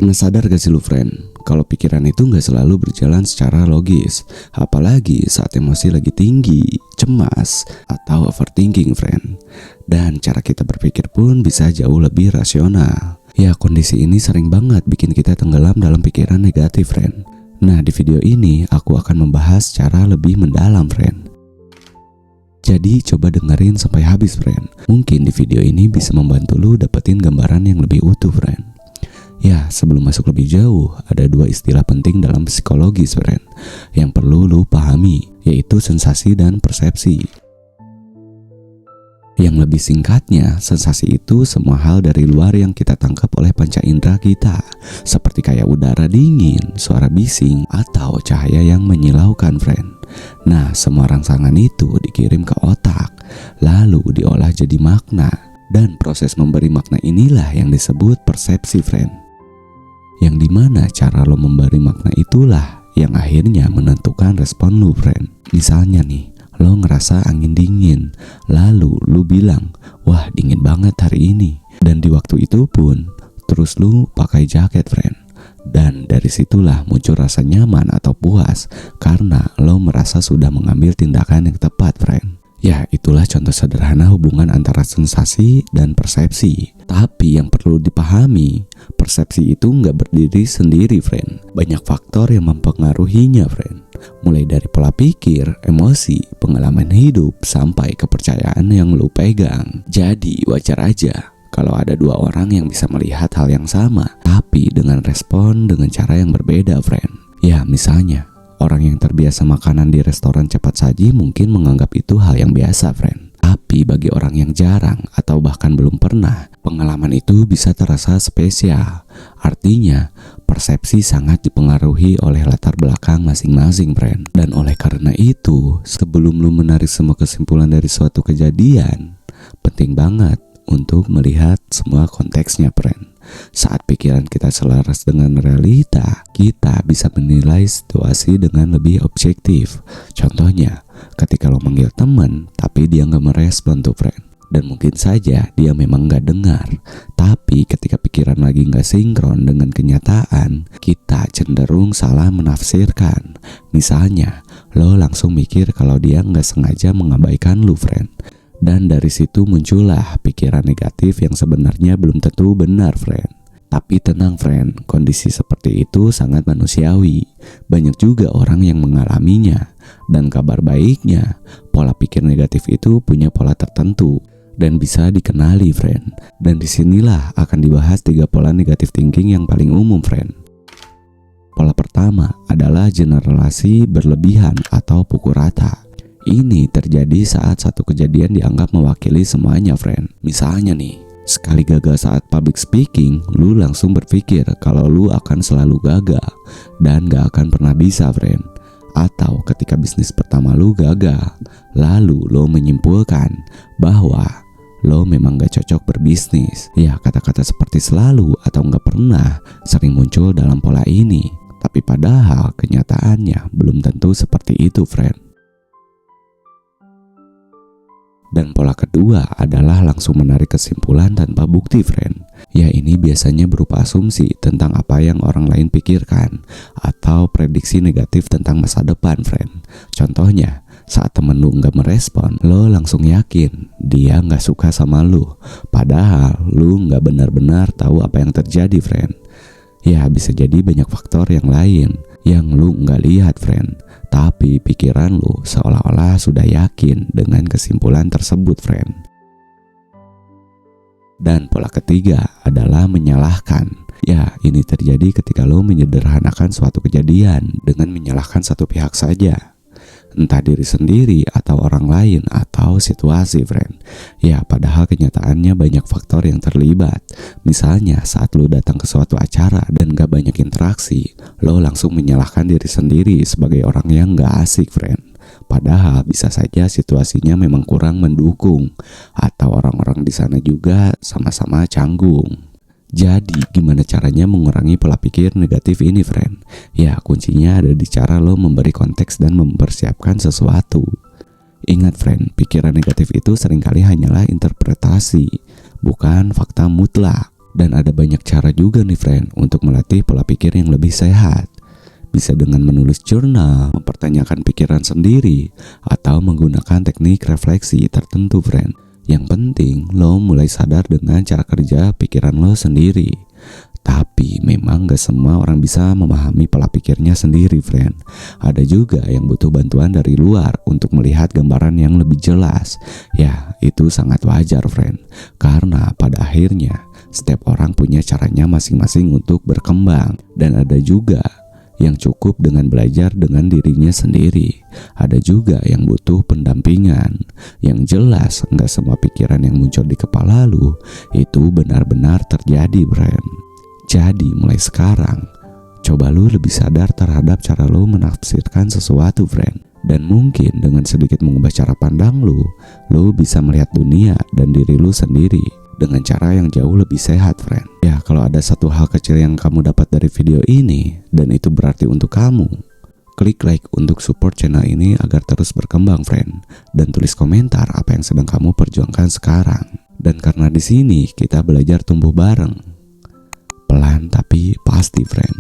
Pernah sadar gak sih lu friend, kalau pikiran itu gak selalu berjalan secara logis, apalagi saat emosi lagi tinggi, cemas, atau overthinking friend. Dan cara kita berpikir pun bisa jauh lebih rasional. Ya, kondisi ini sering banget bikin kita tenggelam dalam pikiran negatif friend. Nah, di video ini aku akan membahas secara lebih mendalam friend. Jadi coba dengerin sampai habis friend. Mungkin di video ini bisa membantu lu dapetin gambaran yang lebih utuh friend. Ya, sebelum masuk lebih jauh, ada dua istilah penting dalam psikologi friend yang perlu lu pahami, yaitu sensasi dan persepsi. Yang lebih singkatnya, sensasi itu semua hal dari luar yang kita tangkap oleh panca indera kita, seperti kayak udara dingin, suara bising, atau cahaya yang menyilaukan friend. Nah, semua rangsangan itu dikirim ke otak, lalu diolah jadi makna, dan proses memberi makna inilah yang disebut persepsi friend. Yang dimana cara lo memberi makna itulah yang akhirnya menentukan respon lo friend. Misalnya nih, lo ngerasa angin dingin, lalu lo bilang, wah dingin banget hari ini. Dan di waktu itu pun, terus lo pakai jaket friend. Dan dari situlah muncul rasa nyaman atau puas, karena lo merasa sudah mengambil tindakan yang tepat friend. Ya, itulah contoh sederhana hubungan antara sensasi dan persepsi. Tapi yang perlu dipahami, persepsi itu nggak berdiri sendiri friend. Banyak faktor yang mempengaruhinya friend. Mulai dari pola pikir, emosi, pengalaman hidup, sampai kepercayaan yang lu pegang. Jadi wajar aja kalau ada dua orang yang bisa melihat hal yang sama, tapi dengan respon dengan cara yang berbeda friend. Ya, misalnya orang yang terbiasa makanan di restoran cepat saji mungkin menganggap itu hal yang biasa friend. Tapi bagi orang yang jarang atau bahkan belum pernah, pengalaman itu bisa terasa spesial. Artinya, persepsi sangat dipengaruhi oleh latar belakang masing-masing friend. Dan oleh karena itu, sebelum lu menarik semua kesimpulan dari suatu kejadian, penting banget untuk melihat semua konteksnya friend. Saat pikiran kita selaras dengan realita, kita bisa menilai situasi dengan lebih objektif. Contohnya, ketika lo manggil teman, tapi dia gak merespon tuh friend. Dan mungkin saja dia memang gak dengar. Tapi ketika pikiran lagi gak sinkron dengan kenyataan, kita cenderung salah menafsirkan. Misalnya, lo langsung mikir kalau dia gak sengaja mengabaikan lo friend. Dan dari situ muncullah pikiran negatif yang sebenarnya belum tentu benar friend. Tapi tenang friend, kondisi seperti itu sangat manusiawi. Banyak juga orang yang mengalaminya. Dan kabar baiknya, pola pikir negatif itu punya pola tertentu dan bisa dikenali friend. Dan disinilah akan dibahas 3 pola negatif thinking yang paling umum friend. Pola pertama adalah generalisasi berlebihan atau pukul rata. Ini terjadi saat satu kejadian dianggap mewakili semuanya friend. Misalnya nih, sekali gagal saat public speaking, lu langsung berpikir kalau lu akan selalu gagal dan gak akan pernah bisa friend. Atau ketika bisnis pertama lu gagal, lalu lu menyimpulkan bahwa lo memang gak cocok berbisnis. Ya, kata-kata seperti selalu atau gak pernah sering muncul dalam pola ini. Tapi padahal kenyataannya belum tentu seperti itu friend. Dan pola kedua adalah langsung menarik kesimpulan tanpa bukti friend. Ya, ini biasanya berupa asumsi tentang apa yang orang lain pikirkan atau prediksi negatif tentang masa depan friend. Contohnya, saat temen lu gak merespon, lo langsung yakin dia gak suka sama lu. Padahal lu gak benar-benar tahu apa yang terjadi friend. Ya, bisa jadi banyak faktor yang lain yang lu gak lihat friend. Tapi pikiran lu seolah-olah sudah yakin dengan kesimpulan tersebut friend. Dan pola ketiga adalah menyalahkan. Ya, ini terjadi ketika lo menyederhanakan suatu kejadian dengan menyalahkan satu pihak saja. Entah diri sendiri atau orang lain atau situasi friend. Ya, padahal kenyataannya banyak faktor yang terlibat. Misalnya saat lo datang ke suatu acara dan gak banyak interaksi, lo langsung menyalahkan diri sendiri sebagai orang yang gak asik friend. Padahal bisa saja situasinya memang kurang mendukung, atau orang-orang di sana juga sama-sama canggung. Jadi gimana caranya mengurangi pola pikir negatif ini friend? Ya, kuncinya ada di cara lo memberi konteks dan mempersiapkan sesuatu. Ingat friend, pikiran negatif itu seringkali hanyalah interpretasi, bukan fakta mutlak. Dan ada banyak cara juga nih friend untuk melatih pola pikir yang lebih sehat. Bisa dengan menulis jurnal, mempertanyakan pikiran sendiri, atau menggunakan teknik refleksi tertentu friend. Yang penting lo mulai sadar dengan cara kerja pikiran lo sendiri. Tapi memang gak semua orang bisa memahami pola pikirnya sendiri friend. Ada juga yang butuh bantuan dari luar untuk melihat gambaran yang lebih jelas. Ya itu sangat wajar friend, karena pada akhirnya setiap orang punya caranya masing-masing untuk berkembang. Dan ada juga yang cukup dengan belajar dengan dirinya sendiri. Ada juga yang butuh pendampingan. Yang jelas gak semua pikiran yang muncul di kepala lu itu benar-benar terjadi friend. Jadi mulai sekarang, coba lu lebih sadar terhadap cara lu menafsirkan sesuatu friend. Dan mungkin dengan sedikit mengubah cara pandang lu bisa melihat dunia dan diri lu sendiri dengan cara yang jauh lebih sehat friend. Ya kalau ada satu hal kecil yang kamu dapat dari video ini dan itu berarti untuk kamu, klik like untuk support channel ini agar terus berkembang friend. Dan tulis komentar apa yang sedang kamu perjuangkan sekarang. Dan karena di sini kita belajar tumbuh bareng. Pelan tapi pasti friend.